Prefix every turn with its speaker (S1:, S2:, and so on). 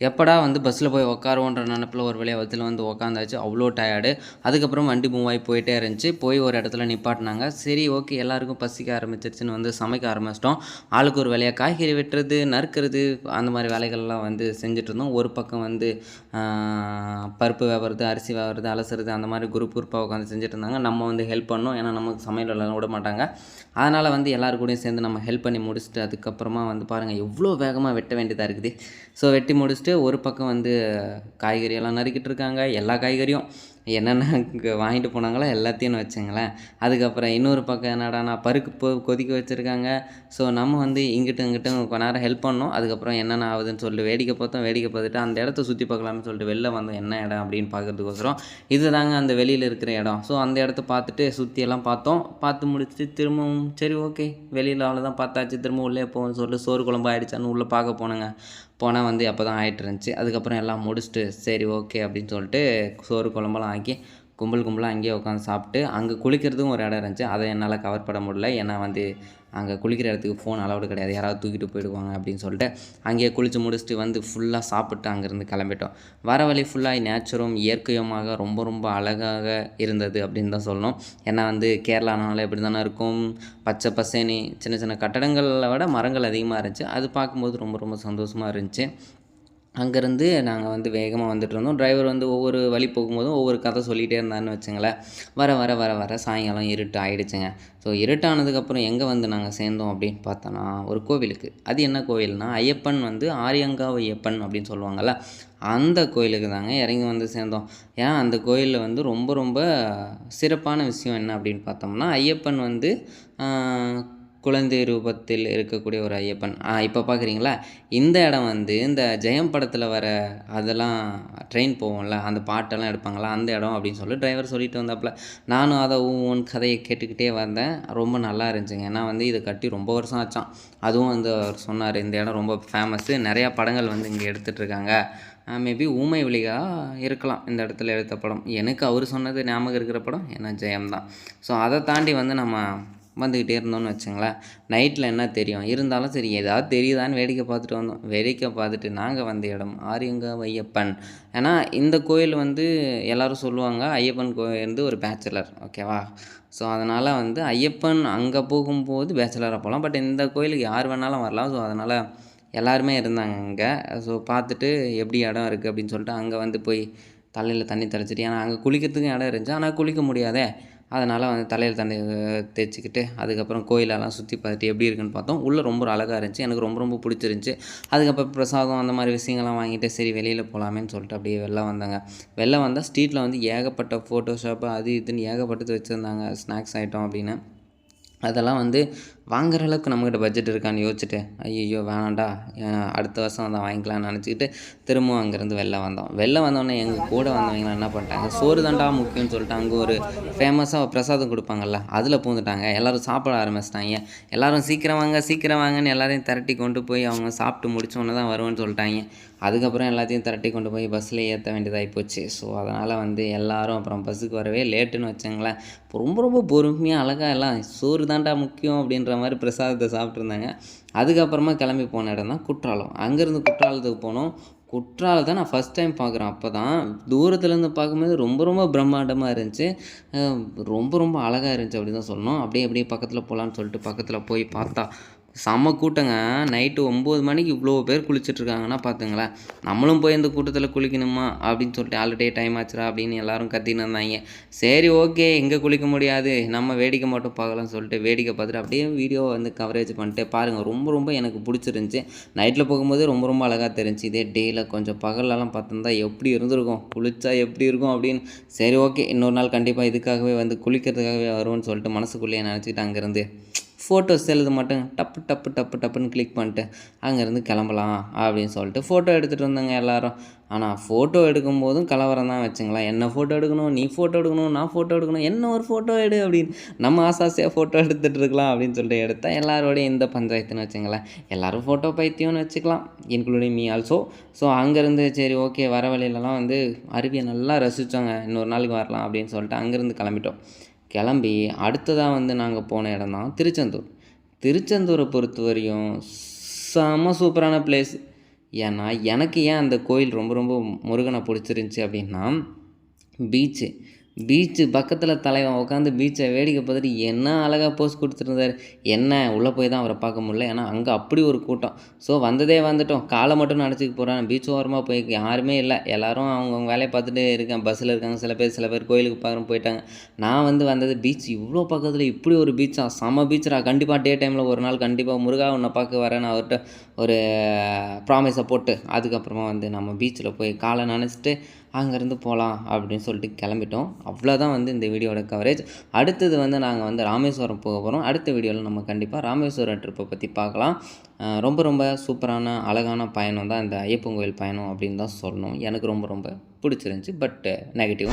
S1: எப்படா வந்து பஸ்ஸில் போய் உட்காருவோன்ற நினப்பில் ஒரு வழியாக பஸ்ஸில் வந்து உட்காந்தாச்சு. அவ்வளோ டயர்டு. அதுக்கப்புறம் வண்டி மூவ் ஆகி போயிட்டே இருந்துச்சு. போய் ஒரு இடத்துல நிப்பாட்டினாங்க. சரி ஓகே, எல்லாருக்கும் பசிக்க ஆரம்பிச்சிருச்சுன்னு வந்து சமைக்க ஆரம்பிச்சிட்டோம். ஆளுக்கு ஒரு வேலையாக காய்கறி வெட்டுறது, நறுக்கிறது, அந்த மாதிரி வேலைகள்லாம் வந்து செஞ்சுட்ருந்தோம். ஒரு பக்கம் வந்து பருப்பு வேவுறது, அரிசி வேவுறது, அலசுறது, அந்த மாதிரி குரூப்பாக உட்காந்து செஞ்சுட்டு இருந்தாங்க. நம்ம வந்து ஹெல்ப் பண்ணோம். ஏன்னா நமக்கு சமையல் வேலைலாம் விட மாட்டாங்க. அதனால் வந்து எல்லாரு கூடயும் சேர்ந்து நம்ம ஹெல்ப் பண்ணி முடிச்சுட்டு அதுக்கப்புறமா வந்து பாருங்கள் எவ்வளோ வேகமாக வெட்ட வேண்டியதாக இருக்குது. ஸோ வெட்டி முடிச்சுட்டு ஒரு பக்கம் வந்து காய்கறியெல்லாம் நறுக்கிட்டு இருக்காங்க. எல்லா காய்கறியும் என்னென்ன வாங்கிட்டு போனாங்களோ எல்லாத்தையும் வச்சுங்களேன். அதுக்கப்புறம் இன்னொரு பக்கம் என்னடானா பருப்பு கொதிக்க வச்சுருக்காங்க. ஸோ நம்ம வந்து இங்கிட்டும் இங்கிட்டும் கொஞ்ச நேரம் ஹெல்ப் பண்ணோம். அதுக்கப்புறம் என்னென்ன ஆகுதுன்னு சொல்லிட்டு வேடிக்கை பார்த்தோம். வேடிக்கை பார்த்துட்டு அந்த இடத்த சுற்றி பார்க்கலாம்னு சொல்லிட்டு வெளில வந்தோம். என்ன இடம் அப்படின்னு பார்க்குறதுக்கோசரம் இது தாங்க அந்த வெளியில் இருக்கிற இடம். ஸோ அந்த இடத்த பார்த்துட்டு சுற்றியெல்லாம் பார்த்தோம். பார்த்து முடிச்சுட்டு திரும்பவும் சரி ஓகே, வெளியில் அவ்வளோதான் பார்த்தாச்சு, திரும்ப உள்ளே போவோம்னு சொல்லிட்டு சோறு குழம்பு ஆகிடுச்சான்னு உள்ளே பார்க்க போனேங்க. போனால் வந்து அப்போ தான் ஆகிட்டு இருந்துச்சு. அதுக்கப்புறம் எல்லாம் முடிச்சுட்டு சரி ஓகே அப்படின்னு சொல்லிட்டு சோறு குழம்பெல்லாம் ஆக்கி கும்பலாக அங்கேயே உட்காந்து சாப்பிட்டு அங்கே குளிக்கிறதுக்கும் ஒரு இடம் இருந்துச்சு. அதை என்னால் கவர் பண்ண முடியல. ஏன்னா வந்து அங்கே குளிக்கிற இடத்துக்கு ஃபோன் அலவுடு கிடையாது, யாராவது தூக்கிட்டு போயிடுவாங்க அப்படின்னு சொல்லிட்டு அங்கேயே குளித்து முடிச்சுட்டு வந்து ஃபுல்லாக சாப்பிட்டு அங்கேருந்து கிளம்பிட்டோம். வர வழி ஃபுல்லாக நேச்சுரும் இயற்கையுமாக ரொம்ப ரொம்ப அழகாக இருந்தது அப்படின்னு தான் சொல்லணும். ஏன்னா வந்து கேரளானால எப்படி தானே இருக்கும், பச்சை பசேனி, சின்ன சின்ன கட்டடங்களை விட மரங்கள் அதிகமாக இருந்துச்சு. அது பார்க்கும்போது ரொம்ப ரொம்ப சந்தோஷமாக இருந்துச்சு. அங்கேருந்து நாங்கள் வந்து வேகமாக வந்துட்டுருந்தோம். டிரைவர் வந்து ஒவ்வொரு வழி போகும்போதும் ஒவ்வொரு கதை சொல்லிகிட்டே இருந்தான்னு வச்சுங்களேன். வர சாயங்காலம் இருட்டு ஆகிடுச்சுங்க. ஸோ இருட்டானதுக்கப்புறம் எங்கே வந்து நாங்கள் சேர்ந்தோம் அப்படின்னு பார்த்தோன்னா ஒரு கோவிலுக்கு. அது என்ன கோவில்னா ஐயப்பன் வந்து ஆரியங்காவு ஐயப்பன் அப்படின்னு சொல்லுவாங்கள்ல, அந்த கோயிலுக்கு தாங்க இறங்கி வந்து சேர்ந்தோம். ஏன் அந்த கோயிலில் வந்து ரொம்ப ரொம்ப சிறப்பான விஷயம் என்ன அப்படின்னு பார்த்தோம்னா, ஐயப்பன் வந்து குழந்தை ரூபத்தில் இருக்கக்கூடிய ஒரு ஐயப்பன். இப்போ பார்க்குறீங்களா, இந்த இடம் வந்து இந்த ஜெயம் படத்தில் வர அதெல்லாம் ட்ரெயின் போவோம்ல, அந்த பாட்டெல்லாம் எடுப்பாங்களா அந்த இடம் அப்படின்னு சொல்லி டிரைவர் சொல்லிட்டு வந்தாப்புல. நானும் அதை ஒவ்வொன்று கதையை கேட்டுக்கிட்டே வந்தேன். ரொம்ப நல்லா இருந்துச்சுங்க. ஏன்னா வந்து இதை கட்டி ரொம்ப வருஷம் ஆச்சான். அதுவும் வந்து அவர் சொன்னார் இந்த இடம் ரொம்ப ஃபேமஸ்ஸு, நிறையா படங்கள் வந்து இங்கே எடுத்துகிட்ருக்காங்க. மேபி ஊமை விழிகா இருக்கலாம் இந்த இடத்துல எடுத்த படம். எனக்கு அவர் சொன்னது ஞாபகம் இருக்கிற படம் ஏன்னா ஜெயம் தான். ஸோ அதை தாண்டி வந்து நம்ம வந்துக்கிட்டே இருந்தோம்னு வச்சுங்களேன். நைட்டில் என்ன தெரியும், இருந்தாலும் சரி ஏதாவது தெரியுதான்னு வேடிக்கை பார்த்துட்டு வந்தோம். வேடிக்கை பார்த்துட்டு நாங்கள் வந்த இடம் ஆரியங்காவு ஐயப்பன். ஏன்னா இந்த கோயில் வந்து எல்லோரும் சொல்லுவாங்க ஐயப்பன் கோயில் வந்து ஒரு பேச்சுலர், ஓகேவா. ஸோ அதனால் வந்து ஐயப்பன் அங்கே போகும்போது பேச்சுலராக போகலாம், பட் இந்த கோயிலுக்கு யார் வேணாலும் வரலாம். ஸோ அதனால் எல்லாருமே இருந்தாங்க அங்கே. ஸோ பார்த்துட்டு எப்படி இடம் இருக்குது அப்படின்னு சொல்லிட்டு அங்கே வந்து போய் தலையில் தண்ணி தெளிச்சிட்டு, ஏன்னா அங்கே குளிக்கிறதுக்கும் இடம் இருந்துச்சு, ஆனால் குளிக்க முடியாதே. அதனால் வந்து தலையில் தண்ணி தேய்ச்சிக்கிட்டு அதுக்கப்புறம் கோயிலெல்லாம் சுற்றி பார்த்துட்டு எப்படி இருக்குன்னு பார்த்தோம். உள்ளே ரொம்ப அழகாக இருந்துச்சு. எனக்கு ரொம்ப ரொம்ப பிடிச்சிருந்துச்சி. அதுக்கப்புறம் பிரசாதம் அந்த மாதிரி விஷயங்கள்லாம் வாங்கிட்டு சரி வெளியில் போகலாமேன்னு சொல்லிட்டு அப்படியே வெளில வந்தாங்க. வெளில வந்தால் ஸ்ட்ரீட்டில் வந்து ஏகப்பட்ட ஃபோட்டோஷாப்பு அது இதுன்னு ஏகப்பட்டது வச்சுருந்தாங்க, ஸ்நாக்ஸ் ஐட்டம் அப்படின்னு. அதெல்லாம் வந்து வாங்குற அளவுக்கு நம்மக்கிட்ட பட்ஜெட் இருக்கான்னு யோசிச்சுட்டு ஐயோ வேணாண்டா, அடுத்த வருஷம் அதை வாங்கிக்கலாம்னு நினச்சிக்கிட்டு திரும்பவும் அங்கேருந்து வெளில வந்தோம். வெளில வந்தோடனே எங்கள் கூட வந்தவங்களாம் என்ன பண்ணிட்டாங்க, சோறு தாண்டா முக்கியம்னு சொல்லிட்டு அங்கே ஒரு ஃபேமஸாக பிரசாதம் கொடுப்பாங்கள்ல, அதில் பூந்துட்டாங்க. எல்லோரும் சாப்பிட ஆரம்பிச்சிட்டாங்க. எல்லோரும் சீக்கிரம் வாங்கன்னு எல்லாரையும் திரட்டி கொண்டு போய் அவங்க சாப்பிட்டு முடிச்சோன்னே தான் வருவேன்னு சொல்லிட்டாங்க. அதுக்கப்புறம் எல்லாத்தையும் திரட்டி கொண்டு போய் பஸ்ஸில் ஏற்ற வேண்டியதாகி போச்சு. ஸோ அதனால் வந்து எல்லோரும் அப்புறம் பஸ்ஸுக்கு வரவே லேட்டுன்னு வச்சுங்களேன். ரொம்ப ரொம்ப பொறுமையாக அழகாக எல்லாம் சோறு தாண்டா முக்கியம் அப்படின்ற மாதிரி பிரசாதத்தை சாப்பிட்ருந்தாங்க. அதுக்கப்புறமா கிளம்பி போன இடம் தான் குற்றாலம். அங்கேருந்து குற்றாலத்துக்கு போனோம். குற்றாலத்தை நான் ஃபஸ்ட் டைம் பார்க்குறேன். அப்போ தான் தூரத்துலேருந்து பார்க்கும்போது ரொம்ப ரொம்ப பிரம்மாண்டமாக இருந்துச்சு. ரொம்ப ரொம்ப அழகாக இருந்துச்சு அப்படி தான் சொல்லணும். அப்படியே பக்கத்தில் போகலான்னு சொல்லிட்டு பக்கத்தில் போய் பார்த்தா செம்ம கூட்டங்க. நைட்டு 9 மணிக்கு இவ்வளோ பேர் குளிச்சுட்ருக்காங்கன்னா பார்த்துங்களேன். நம்மளும் போய் இந்த கூட்டத்தில் குளிக்கணுமா அப்படின்னு சொல்லிட்டு ஆல்ரெடி டைம் ஆச்சுரா அப்படின்னு எல்லோரும் கத்தின்னு இருந்தாங்க. சரி ஓகே, எங்கே குளிக்க முடியாது, நம்ம வேடிக்கை மட்டும் பார்க்கலாம்னு சொல்லிட்டு வேடிக்கை பார்த்துட்டு அப்படியே வீடியோவை வந்து கவரேஜ் பண்ணிட்டு பாருங்கள். ரொம்ப ரொம்ப எனக்கு பிடிச்சிருந்துச்சி. நைட்டில் போகும்போது ரொம்ப ரொம்ப அழகாக தெரிஞ்சிச்சு. இதே டேயில் கொஞ்சம் பகல்லலாம் பார்த்துருந்தா எப்படி இருந்திருக்கும், குளிச்சா எப்படி இருக்கும் அப்படின்னு. சரி ஓகே, இன்னொரு நாள் கண்டிப்பாக இதுக்காகவே வந்து குளிக்கிறதுக்காகவே வருவோன்னு சொல்லிட்டு மனசுக்குள்ளேயே நினச்சிக்கிட்டு அங்கேருந்து ஃபோட்டோஸ் எழுத மட்டும் டப்புன்னு கிளிக் பண்ணிட்டு அங்கேருந்து கிளம்பலாம் அப்படின்னு சொல்லிட்டு ஃபோட்டோ எடுத்துகிட்டு வந்தாங்க எல்லோரும். ஆனால் ஃபோட்டோ எடுக்கும்போதும் கலவரம் தான் வச்சுங்களேன். என்ன ஃபோட்டோ எடுக்கணும், நீ ஃபோட்டோ எடுக்கணும், நான் ஃபோட்டோ எடுக்கணும், என்ன ஒரு ஃபோட்டோ எடு அப்படின்னு நம்ம ஆசாசியாக ஃபோட்டோ எடுத்துகிட்டு இருக்கலாம் அப்படின்னு சொல்லிட்டு எடுத்தால் எல்லாரோடையும் இந்த பஞ்சாயத்துன்னு வச்சுங்களேன். எல்லோரும் ஃபோட்டோ பைத்தியம்னு வச்சுக்கலாம், இன்க்ளூடிங் மீ ஆல்சோ. ஸோ அங்கேருந்து சரி ஓகே, வர வழியிலலாம் வந்து அருவியை நல்லா ரசித்தோங்க, இன்னொரு நாளைக்கு வரலாம் அப்படின்னு சொல்லிட்டு அங்கேருந்து கிளம்பிட்டோம். கிளம்பி அடுத்ததாக வந்து நாங்கள் போன இடம் தான் திருச்செந்தூரை பொறுத்த வரையும் செம்ம சூப்பரான பிளேஸ். ஏன்னா எனக்கு ஏன் அந்த கோயில் ரொம்ப ரொம்ப முருகனை பிடிச்சிருந்துச்சி அப்படின்னா பீச்சு பக்கத்தில் தலைவன் உட்காந்து பீச்சை வேடிக்கை பார்த்துட்டு என்ன அழகாக போஸ் கொடுத்துருந்தாரு. என்ன உள்ளே போய் தான் அவரை பார்க்க முடியல. ஏன்னா அங்கே அப்படி ஒரு கூட்டம். ஸோ வந்ததே வந்துட்டோம், காலை மட்டும் நினச்சிட்டு போகிறேன். பீச் ஓரமாக போய் யாருமே இல்லை, எல்லோரும் அவங்கவுங்க வேலையை பார்த்துட்டு இருக்கேன். பஸ்ஸில் இருக்காங்க சில பேர் கோயிலுக்கு பார்க்குறோம் போயிட்டாங்க. நான் வந்தது பீச் இவ்வளோ பக்கத்தில் இப்படி ஒரு பீச்சா, செம பீச்சரா. கண்டிப்பாக டே டைமில் ஒரு நாள் கண்டிப்பாக முருகா உன்னை பார்க்க வரேன்னு அவர்கிட்ட ஒரு ப்ராமிஸை போட்டு அதுக்கப்புறமா நம்ம பீச்சில் போய் காலை நனைச்சிட்டு அங்கேருந்து போகலாம் அப்படின்னு சொல்லிட்டு கிளம்பிட்டோம். அவ்வளோதான் இந்த வீடியோட கவரேஜ். அடுத்தது நாங்கள் ராமேஸ்வரம் போக போகிறோம். அடுத்த வீடியோவில் நம்ம கண்டிப்பாக ராமேஸ்வரம் ட்ரிப்பை பற்றி பார்க்கலாம். ரொம்ப ரொம்ப சூப்பரான அழகான பயணம் தான் இந்த ஐயப்பன் கோயில் பயணம் அப்படின்னு தான் சொல்லணும். எனக்கு ரொம்ப ரொம்ப பிடிச்சிருந்துச்சி. But negative